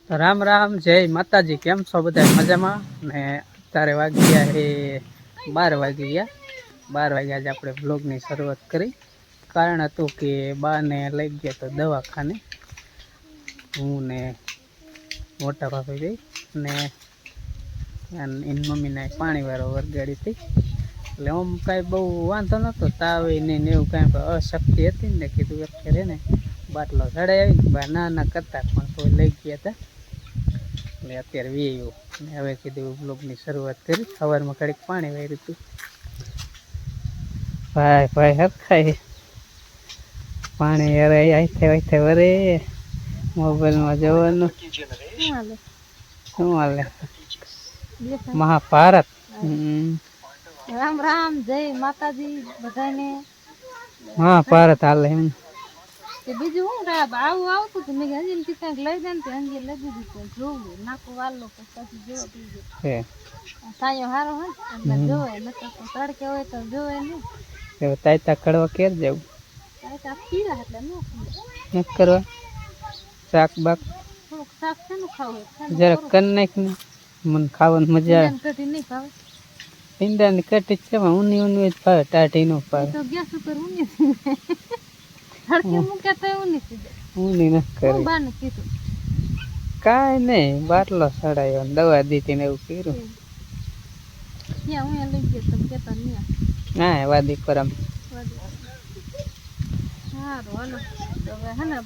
રામ રામ, જય માતાજી. કેમ છો બધા? મજામાં ને? અત્યારે વાગ્યા એ 12 વાગી ગયા. 12 વાગ્યા આજે આપણે બ્લોગની શરૂઆત કરી. કારણ હતું કે બાને લઈ ગયા તો દવાખાને, હું ને મોટા ભાભી ગઈ ને એની મમ્મીને પાણીવાળો વરગાડી હતી. એટલે આમ કાંઈ બહુ વાંધો નહોતો, તાવ નહીં ને એવું કાંઈ અશક્તિ હતી ને કીધું અત્યારે ને બાટલો ચડાઈ આવી બા ના કરતા પણ કોઈ લઈ ગયા હતા. એટલે અત્યારે વીયું ને હવે કીધું બ્લોગની શરૂઆત કરી. સવારમાં ઘડીક પાણી વાર્યું હતું. ભાઈ ભાઈ હરખાય પાણી અરે આઈથે વરે મોબાઈલમાં જોવાનું શું હાલે મહાભારત. રામ રામ, જય માતાજી બધાને. મહાભારત હાલે એમ. બીજું શું આવું આવતું હતું મેં હજી ક્યાંક લઈ જાય ને હજી લઈ દીધું જોવું નાખું વાલો પછી જોવા બીજું સાયો હારો હોય એટલે જોવે નકર તો તડકે હોય તો જોવે નહીં. તાયતા કડવા કેર જવું તાયતા પીરા એટલે ન કરવા શાક બાક થોડુંક શાક છે ને ખાવું જરાક કર નાખ ને મને ખાવાની મજા આવે. કઢી નહીં ખાવે ઈંડાની કટી છે ઊની ઊની જ ભાવે, ટાઢી નો ભાવે. તો ગેસ ઉપર ઊની હડકે મૂકે તો ઊની સીધે ઊની ન કરી બાને કીધું કાંઈ નહીં, બાટલો ચડાયો દવા દીધી ને એવું કર્યું. ત્યાં હું લઈ ગયો તમે કહેતા નહીં. હા વાદી પર આમ સારું હાલો હવે હે ને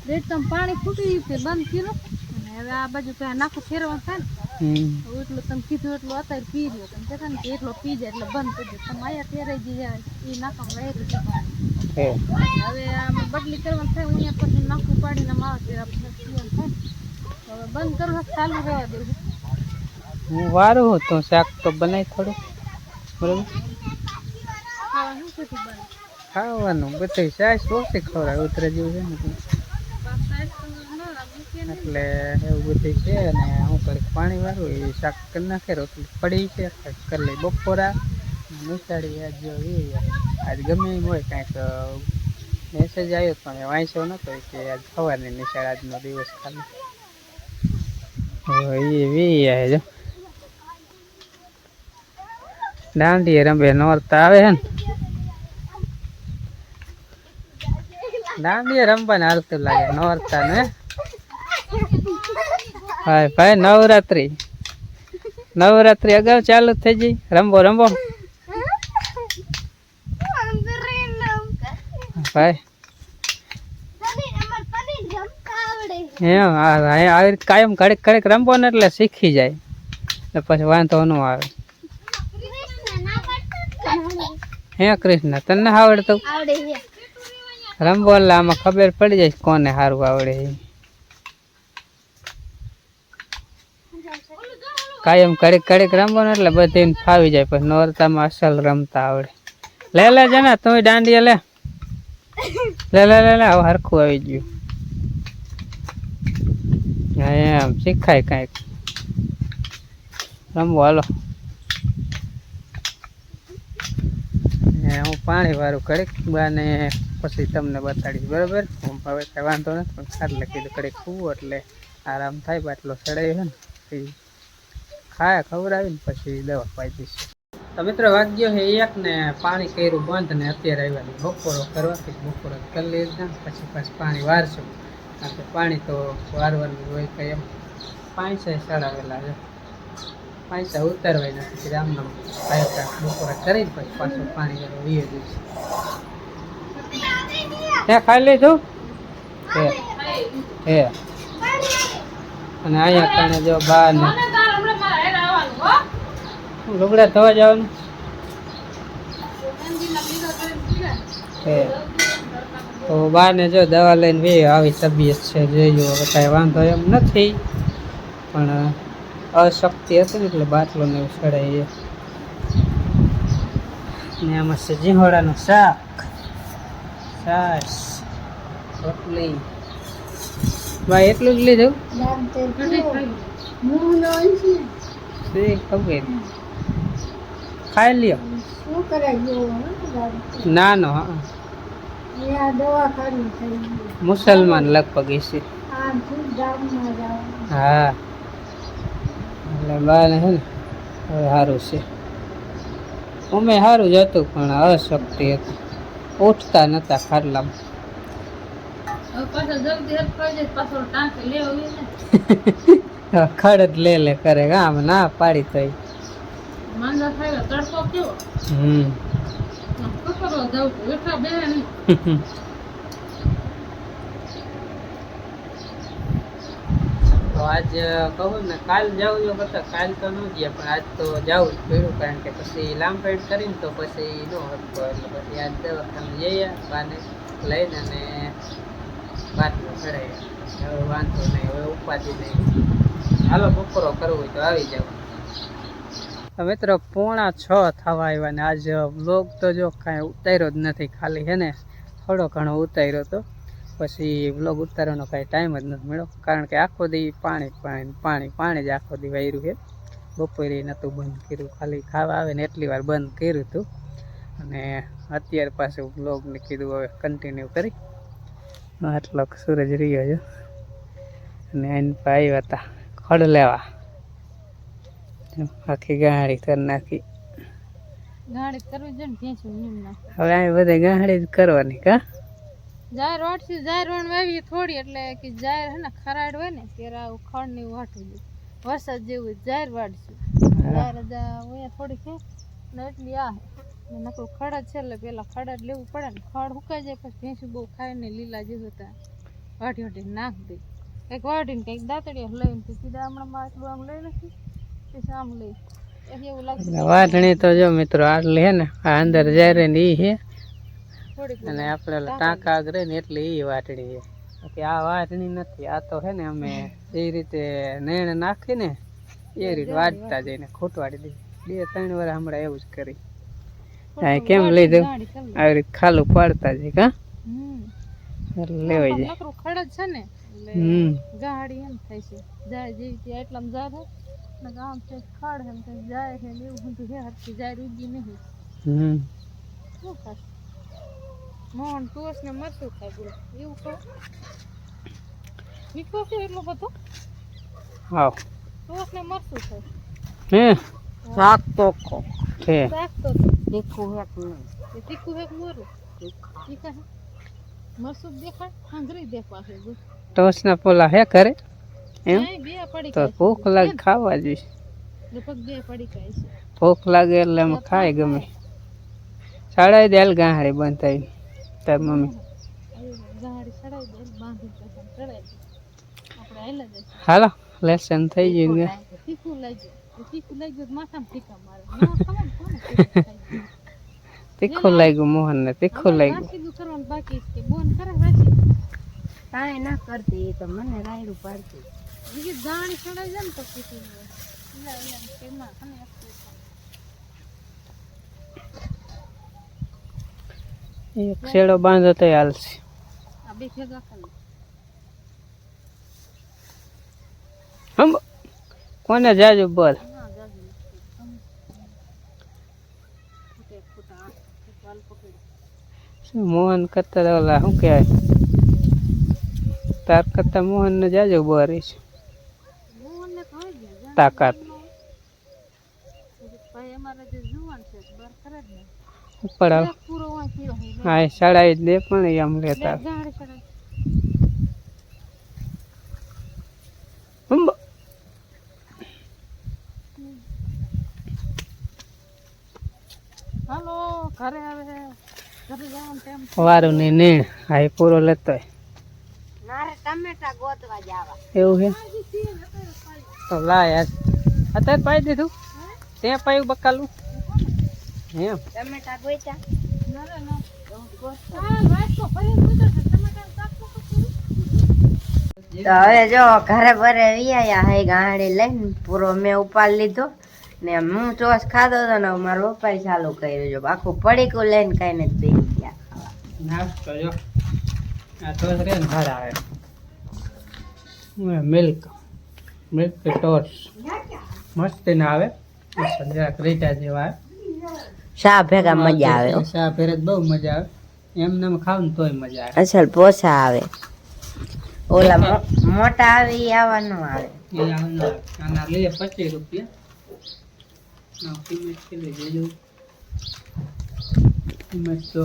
રેડતમ પાણી ફૂટી ગયું બંધ કર્યું અને હવે આ બાજુ કઈ નાખું ફેરવાનું થાય ને એટલું તમે કીધું એટલું અત્યારે પી રહ્યો તમે કહેતા ને કે એટલો પી જાય એટલે બંધ કરી દો. તમે અહીંયા ફેરાઈ જાય એ નાખવામાં વહેરું છે પાણી. હવે આમાં બદલી કરવાનું થાય અહીંયા પછી નાખું પાડીને માવા પીવાનું થાય હવે બંધ કરવું ચાલુ રહેવા દેવું. હું વારું હું તો શાક તો બનાવી થોડું બરોબર ખાવાનું શું છે બંધ ખાવાનું બધું સાસ ઓછી ખવડાવે ઉતરે જેવું છે ને એટલે એવું બધું છે. ને હું કરી પાણી વાળું એ શાક કરી નાખે રોટલી પડી છે કરી લઈ બપોરા નિશાળી આજ આજ ગમે એમ હોય કાંઈક મેસેજ આવ્યો પણ એ વાંચ્યો નતો કે આજ સવારની નિશાળ આજનો દિવસ ખાલી એ વી આવે જો દાંડી રંબે નોરતા આવે હે ને દાંડી રમવાને હાલતું લાગે નોરતા ને. હા ભાઈ નવરાત્રી અગાઉ ચાલુ થઈ જઈ રમવો ભાઈ એમ આવી રીતે કાયમ ઘડીક ઘડીક રમવો ને એટલે શીખી જાય એટલે પછી વાંધો ન આવે. હે કૃષ્ણ તને આવડતું રમવો એટલે આમાં ખબર પડી જાય કોને સારું આવડે. કાયમ ઘડીક ઘડીક રમવો ને એટલે બધી ફાવી જાય પછી નોરતામાં અસલ રમતા આવડે. લે જના તું દાંડિયા લે હવે હરખું આવી ગયું. એમ શીખાય કાંઈક રમવો. હાલો હું પાણી વાળું કડીક બાને પછી તમને બતાડીશ બરાબર. હું હવે કાંઈ વાંધો નથી પણ ખાટલે કીધું કડીક ખુવું એટલે આરામ થાય. બાટલો ચડાવી છે ને પછી ખાયા ખવડાવીને પછી દવા પાઈ દઈશ. તો મિત્રો વાગ્યો છે 1 ને પાણી કર્યું બંધ ને અત્યારે આવ્યા બપોરો કરવાથી બપોરો કરી લીધા પછી પાણી વારશું. કારણ કે પાણી તો વારવાનું હોય કંઈ એમ પાંચે ચડાવેલા છે પાંચા ઉતારવાય નથી રામનામ પાયકા બપોરા કરીને પછી પાછું પાણી વીએ દઈશ. ત્યાં ખાઈ લીધું હે અને અહીંયા કારણે જો બહાર ને લુગડા ધોવા જવાનું તો બહાર ને જો દવા લઈને વે આવી તબિયત છે જોઈજો. હવે કાંઈ વાંધો એમ નથી પણ અશક્તિ હતી ને એટલે બાટલો ને એવું ચડાવીએ. ને આમાં છે જીહોડાનું શાક છાશ રોટલી ભાઈ એટલું જ લીધું ખબર ખાઈ લ્યો નાનો. હા મુસલમાન લગભગ છે. હા એટલે બાને હે ને હવે સારું છે. અમે સારું જ હતું પણ અશક્તિ હતી, ઉઠતા નતા ખાટલામાં. ખડ લે લે કરે આમ ના પાડી તો તો આજ કહું ને કાલ જવું જો કરતા કાલ તો ન ગયા પણ આજ તો જવું જ પડ્યું કારણ કે પછી લાંબેડ કરીને તો પછી ન હતો એટલે પછી આજ દવાખાને જઈએ બાને લઈને અને બાટલો ચડાવ્યા. હવે વાંધો નહીં, હવે ઉપાધિ નહીં, હાલો બપોરો કરવો હોય તો આવી જાવ. મિત્રો 5:45 થવા આવ્યા ને આજ વ્લોગ તો જો કાંઈ ઉતાર્યો જ નથી, ખાલી છે ને થોડો ઘણો ઉતાર્યો હતો. પછી વ્લોગ ઉતારવાનો કાંઈ ટાઈમ જ નથી મળ્યો કારણ કે આખો દી પાણી જ આખો દી વાયરું છે. બપોરે નહોતું બંધ કર્યું, ખાલી ખાવા આવે ને એટલી વાર બંધ કર્યું હતું. અને અત્યારે પાછું વ્લોગને કીધું હવે કન્ટિન્યુ કરી. આટલો સૂરજ રહ્યો છે અને એની પર આવ્યા હતા ખડ લેવા. આખી ગાડી કરી નાખી. ગાડી કરવી છે ને ભેંસું નીમના. હવે આ બધે ગાડી જ કરવાની કા. જાહેર વાટસી જાહેર વણ વાવી થોડી એટલે કે જાહેર હે ને ખરાડ હોય ને ત્યારે આવું ખડ ને વાટવું દે. વરસાદ જેવું જાહેર વાટસી. જાહેર હોય થોડી છે ને એટલી આ ને નકરું ખડ છે એટલે પેલા ખડ જ લેવું પડે ને. ખડ સુકાઈ જાય પછી ભેંસું બહુ ખાય ને લીલા જેવું હતા વાટી વાટી નાખ દે. કંઈક વાટીને કંઈક દાંતડી લઈને સીધા હમણાં એટલું આમ લઈ નથી પછી આમ લઈ એવું લાગે. વાટણી તો જો મિત્રો આટલી હે ને આ અંદર જાય ને ઈ હે અને આપણે ટાંકા આગળ ને એટલે ઈ વાટણી છે કે આ વાટણી નથી. આ તો હે ને અમે એ રીતે નેણ નાખી ને એ રીતે વાટતા જઈને ખૂટવાડી દઈએ. 2-3 વાર હમણાં એવું જ કરી. કેમ લીધું આવી રીતે ખાલું પાડતા જઈ કા લેવાઈ જાય. ખડ છે ને ગાડી એમ થાય છે જાય જેવી એટલામાં જાય ને આમ છે ખડ એમ થાય જાય છે એવું બધું છે હરકી જાય રૂજી નહીં. શું ખાય મોહન ટોસ ને મરચું ખાય બોલો એવું કહો મીઠો છે એટલો બધો. હા ટોસ ને મરચું ખાય હે શાક તો છે શાક તો તીખું હેક નહીં તીખું હેક મોરું તીખા મરચું દેખાય હાંગરી દેખવા છે ટોસ ના પોલા હે કરે એમ બે પડી તો ભૂખ લાગે ખાવા જોઈએ. લગભગ 2 પડી જાય છે. ભૂખ લાગે એટલે અમે ખાઈ ગમે ચડાવી દે ગાહડી બંધ થઈ તાર મમ્મી ગાડી ચડાવી દે બાંધી ચડાવી આપણે હેલા જાય. હાલો લેસન થઈ ગયું કે તીખું લાગ્યું માથામાં ટીકા મારે તીખું લાગ્યું મોહન ને તીખું લાગ્યું કીધું કરવાનું બાકી કે બોન કરે રાશી કાંઈ ના કરતી એ તો મને રાયડું પાડતી બીજી ગાણી ચડાવી જાય ને તો કીધું એક શેડો બાંધો તો હાલશે. આ બે ભેગા કરી હમ કોને જાજુ બોલ મોહન કરતા ઓલા શું કહેવાય તાર કરતા મોહન ને જાજુ બોરી છે તાકાત. ઉપર હા ચડાવી દે પણ આમ લેતા હાલો ઘરે આવે ઘરે જવાનું ટાઈમ વારું ની નીણ હા પૂરો લેતો મારે ટમેટા ગોતવા જાવા એવું છે તો લાય અત્યારે પાઈ દીધું ત્યાં પાયું બકાલું એમ ટમેટા ગોતા તો હવે જો ઘરે બરે વિયા હે ગાડી લઈને પૂરો મેં ઉપાડ લીધો ને હું ચોસ ખાધો હતો ને મારા પપ્પાએ ચાલુ કર્યું જો આખું પડીકું લઈને કઈ નથી બેસી ગયા નાસ્તો જો આ તો રે ને ભાડા આવે મિલ્ક ટોસ મસ્તી ના આવે જરાક રીટા જેવા આવે શા ભેગા મજા આવે શા ભેરે બહુ મજા આવે એમને ખાવ ને તોય મજા આવે અસલ પોસા આવે ઓલા મોટા આવે ઈ આવા ન આવે. એ આના લે 25 રૂપિયા. ના કિંમત કેટલી જોજો. કિંમત તો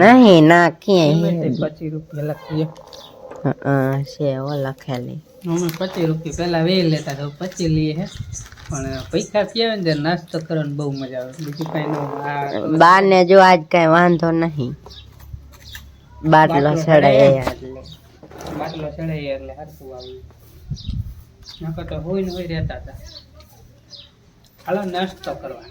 નહીં ના ક્યાંય કિંમત 25 રૂપિયા લખીએ. છે ઓ લખેલી. અમે 25 રૂપિયા પહેલા વેચ લેતા તો 25 લઈએ હે. પણ પૈસા કેવે ને નાસ્તો કરવાની બહુ મજા આવે. બીજું કઈ ન. બાર ને જો આજ કઈ વાંધો નહીં. બાટલો સડાય એટલે બાટલો ચડાય એટલે હરખું આવ્યું. નકર તો હોય ને હોય રહેતા હતા. હાલો નાસ્તો કરવા.